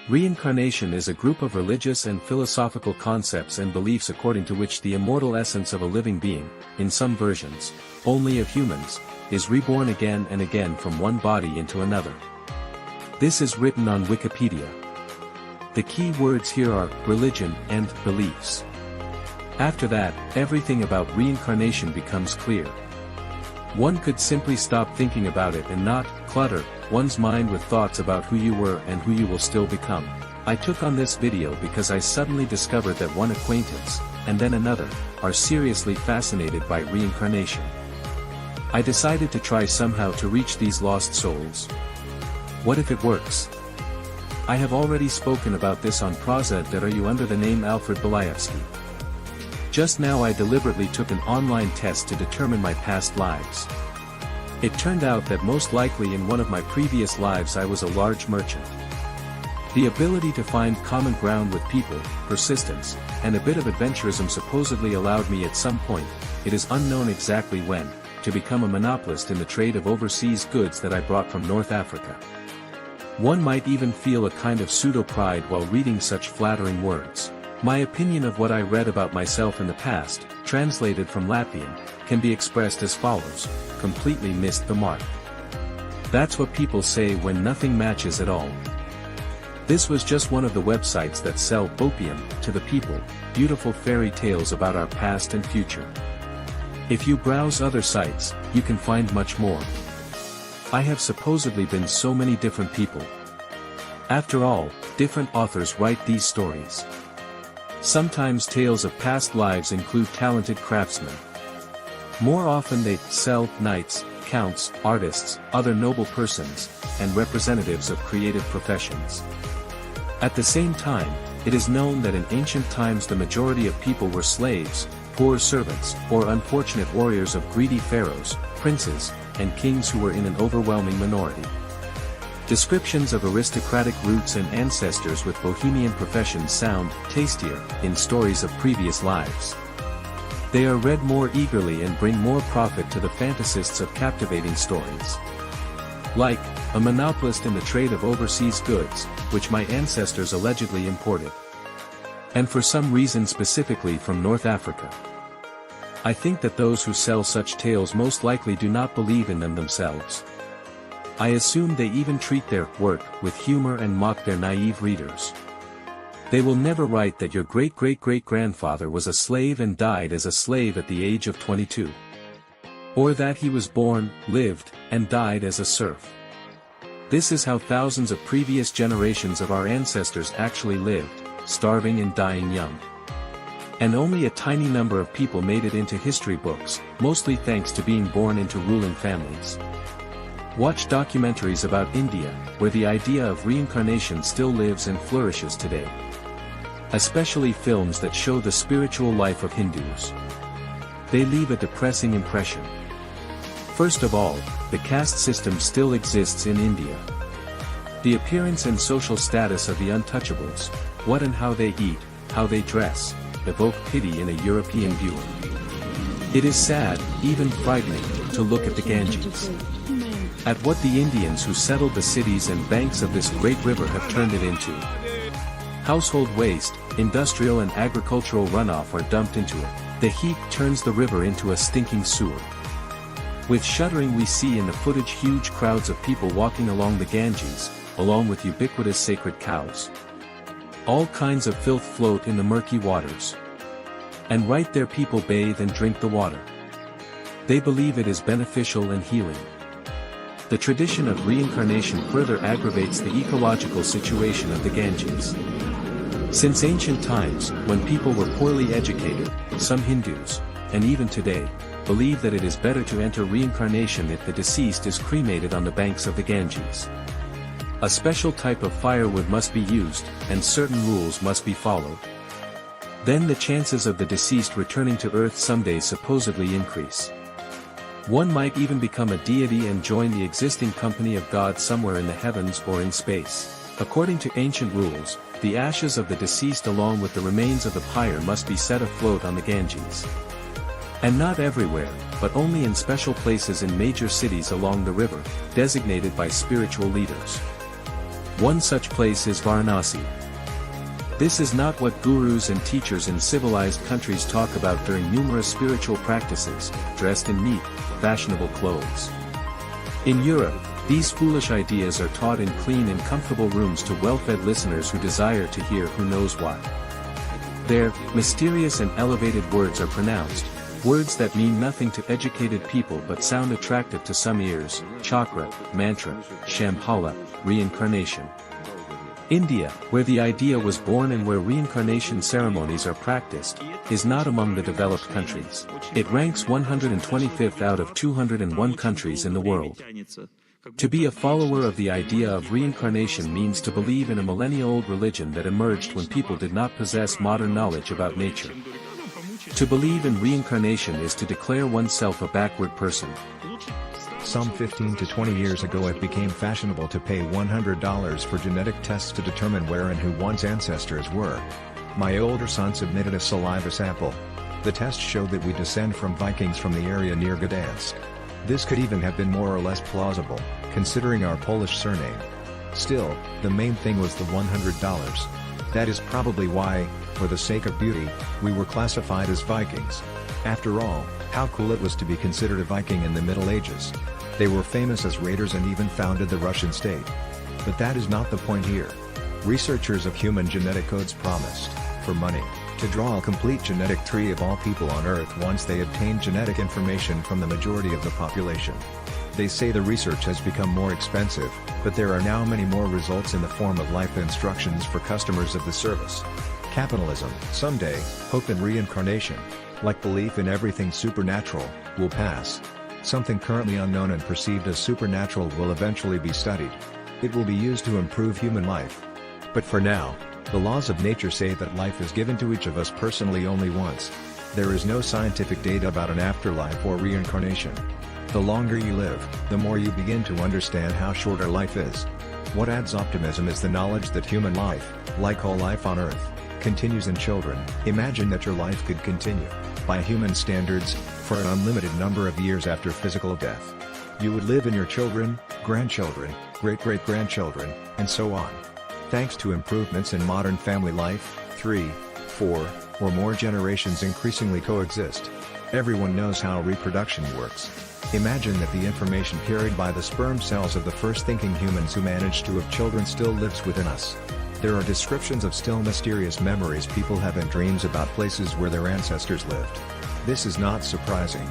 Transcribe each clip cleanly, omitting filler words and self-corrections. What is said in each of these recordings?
Reincarnation is a group of religious and philosophical concepts and beliefs according to which the immortal essence of a living being, in some versions, only of humans, is reborn again and again from one body into another. This is written on Wikipedia. The key words here are religion and beliefs. After that, everything about reincarnation becomes clear. One could simply stop thinking about it and not clutter one's mind with thoughts about who you were and who you will still become. I took on this video because I suddenly discovered that one acquaintance, and then another, are seriously fascinated by reincarnation. I decided to try somehow to reach these lost souls. What if it works? I have already spoken about this on Proza.ru under the name Alfred Belaevsky. Just now I deliberately took an online test to determine my past lives. It turned out that most likely in one of my previous lives I was a large merchant. The ability to find common ground with people, persistence, and a bit of adventurism supposedly allowed me at some point, it is unknown exactly when, to become a monopolist in the trade of overseas goods that I brought from North Africa. One might even feel a kind of pseudo-pride while reading such flattering words. My opinion of what I read about myself in the past, translated from Latvian, can be expressed as follows: completely missed the mark. That's what people say when nothing matches at all. This was just one of the websites that sell opium to the people, beautiful fairy tales about our past and future. If you browse other sites, you can find much more. I have supposedly been so many different people. After all, different authors write these stories. Sometimes tales of past lives include talented craftsmen. More often they sell knights, counts, artists, other noble persons, and representatives of creative professions. At the same time, it is known that in ancient times the majority of people were slaves, poor servants, or unfortunate warriors of greedy pharaohs, princes, and kings who were in an overwhelming minority. Descriptions of aristocratic roots and ancestors with bohemian professions sound tastier in stories of previous lives. They are read more eagerly and bring more profit to the fantasists of captivating stories. Like, a monopolist in the trade of overseas goods, which my ancestors allegedly imported. And for some reason specifically from North Africa. I think that those who sell such tales most likely do not believe in them themselves. I assume they even treat their work with humor and mock their naive readers. They will never write that your great-great-great-grandfather was a slave and died as a slave at the age of 22. Or that he was born, lived, and died as a serf. This is how thousands of previous generations of our ancestors actually lived, starving and dying young. And only a tiny number of people made it into history books, mostly thanks to being born into ruling families. Watch documentaries about India, where the idea of reincarnation still lives and flourishes today. Especially films that show the spiritual life of Hindus. They leave a depressing impression. First of all, the caste system still exists in India. The appearance and social status of the untouchables, what and how they eat, how they dress, evoke pity in a European viewer. It is sad, even frightening, to look at the Ganges. At what the Indians who settled the cities and banks of this great river have turned it into. Household waste, industrial and agricultural runoff are dumped into it. The heat turns the river into a stinking sewer. With shuddering we see in the footage huge crowds of people walking along the Ganges, along with ubiquitous sacred cows. All kinds of filth float in the murky waters. And right there people bathe and drink the water. They believe it is beneficial and healing. The tradition of reincarnation further aggravates the ecological situation of the Ganges. Since ancient times, when people were poorly educated, some Hindus, and even today, believe that it is better to enter reincarnation if the deceased is cremated on the banks of the Ganges. A special type of firewood must be used, and certain rules must be followed. Then the chances of the deceased returning to Earth someday supposedly increase. One might even become a deity and join the existing company of God somewhere in the heavens or in space. According to ancient rules, the ashes of the deceased along with the remains of the pyre must be set afloat on the Ganges. And not everywhere, but only in special places in major cities along the river, designated by spiritual leaders. One such place is Varanasi. This is not what gurus and teachers in civilized countries talk about during numerous spiritual practices, dressed in neat, fashionable clothes. In Europe, these foolish ideas are taught in clean and comfortable rooms to well-fed listeners who desire to hear who knows what. There, mysterious and elevated words are pronounced, words that mean nothing to educated people but sound attractive to some ears: chakra, mantra, Shambhala, reincarnation. India, where the idea was born and where reincarnation ceremonies are practiced, is not among the developed countries. It ranks 125th out of 201 countries in the world. To be a follower of the idea of reincarnation means to believe in a millennia-old religion that emerged when people did not possess modern knowledge about nature. To believe in reincarnation is to declare oneself a backward person. Some 15 to 20 years ago it became fashionable to pay $100 for genetic tests to determine where and who one's ancestors were. My older son submitted a saliva sample. The test showed that we descend from Vikings from the area near Gdansk. This could even have been more or less plausible, considering our Polish surname. Still, the main thing was the $100. That is probably why, for the sake of beauty, we were classified as Vikings. After all, how cool it was to be considered a Viking in the Middle Ages. They were famous as raiders and even founded the Russian state. But that is not the point here. Researchers of human genetic codes promised, for money, to draw a complete genetic tree of all people on Earth once they obtained genetic information from the majority of the population. They say the research has become more expensive, but there are now many more results in the form of life instructions for customers of the service. Capitalism, someday, hope in reincarnation, like belief in everything supernatural, will pass. Something currently unknown and perceived as supernatural will eventually be studied. It will be used to improve human life. But for now, the laws of nature say that life is given to each of us personally only once. There is no scientific data about an afterlife or reincarnation. The longer you live, the more you begin to understand how short our life is. What adds optimism is the knowledge that human life, like all life on Earth, continues in children. Imagine that your life could continue, by human standards, for an unlimited number of years after physical death. You would live in your children, grandchildren, great-great-grandchildren, and so on. Thanks to improvements in modern family life, 3, 4, or more generations increasingly coexist. Everyone knows how reproduction works. Imagine that the information carried by the sperm cells of the first thinking humans who managed to have children still lives within us. There are descriptions of still mysterious memories people have in dreams about places where their ancestors lived. This is not surprising.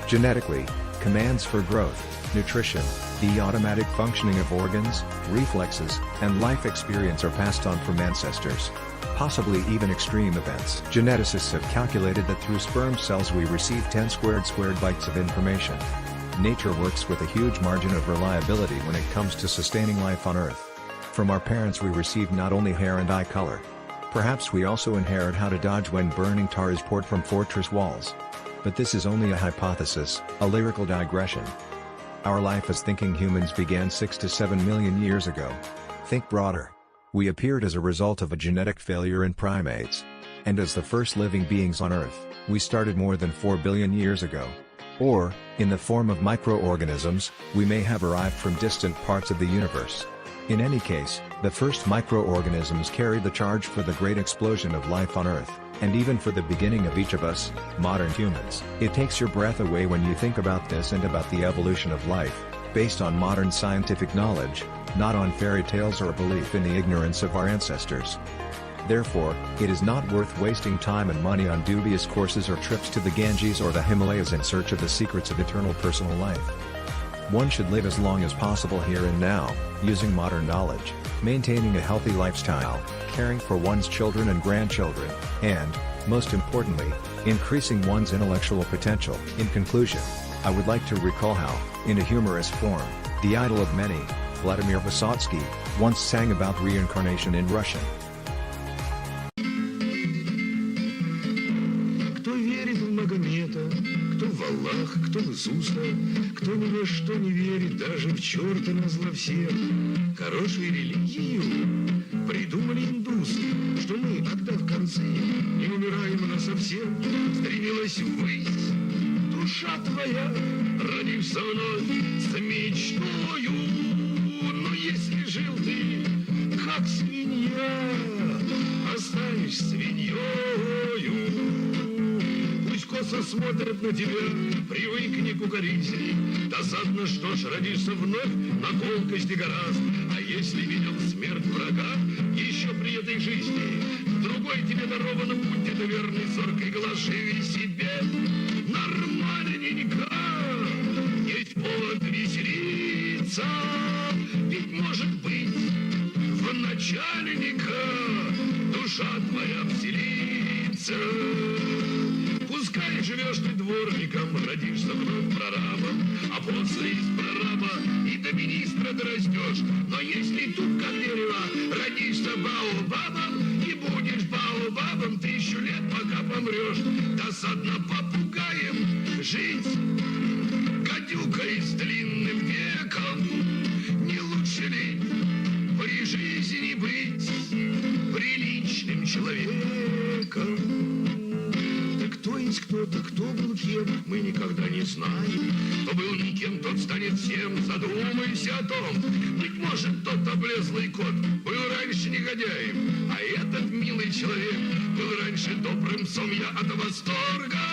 Genetically, commands for growth, nutrition, the automatic functioning of organs, reflexes, and life experience are passed on from ancestors. Possibly even extreme events. Geneticists have calculated that through sperm cells we receive 10 squared bytes of information. Nature works with a huge margin of reliability when it comes to sustaining life on Earth. From our parents we receive not only hair and eye color. Perhaps we also inherit how to dodge when burning tar is poured from fortress walls. But this is only a hypothesis, a lyrical digression. Our life as thinking humans began 6 to 7 million years ago. Think broader. We appeared as a result of a genetic failure in primates. And as the first living beings on Earth, we started more than 4 billion years ago. Or, in the form of microorganisms, we may have arrived from distant parts of the universe. In any case, the first microorganisms carried the charge for the great explosion of life on Earth, and even for the beginning of each of us, modern humans. It takes your breath away when you think about this and about the evolution of life, based on modern scientific knowledge, not on fairy tales or belief in the ignorance of our ancestors. Therefore, it is not worth wasting time and money on dubious courses or trips to the Ganges or the Himalayas in search of the secrets of eternal personal life. One should live as long as possible here and now, using modern knowledge, maintaining a healthy lifestyle, caring for one's children and grandchildren, and, most importantly, increasing one's intellectual potential. In conclusion, I would like to recall how, in a humorous form, the idol of many, Vladimir Vysotsky, once sang about reincarnation in Russian. Кто в Иисуса, кто ни во что не верит, даже в черта назло всем. Хорошую религию придумали индусы, что мы, отдав концы, не умираем насовсем, стремилась ввысь. Душа твоя, родився вновь с мечтою, но если жил ты как свинья, останешься свиньёю. Пусть косо смотрят на тебя, привыкни к укоризне. Досадно, что ж, родишься вновь на колкости гораздо. А если видел смерть врага еще при этой жизни, другой тебе дарованным путь, это верный зоркий глаз, живи себе нормальненько. Есть повод веселиться, ведь может быть в начальника душа твоя вселится. Пускай живешь ты дворником, родишься вновь прорабом, а после из прораба и до министра дорастешь. Но если тут как дерево родишься баобабом и будешь баобабом 1000 лет, пока помрешь, досадно попугаем жить, гадюкой с длинным веком. Не лучше ли при жизни быть приличным человеком? Кто есть кто-то, кто был кем, мы никогда не знаем. Кто был никем, тот станет всем. Задумайся о том. Быть может, тот облезлый кот был раньше негодяем, а этот милый человек был раньше добрым псом. Я от восторга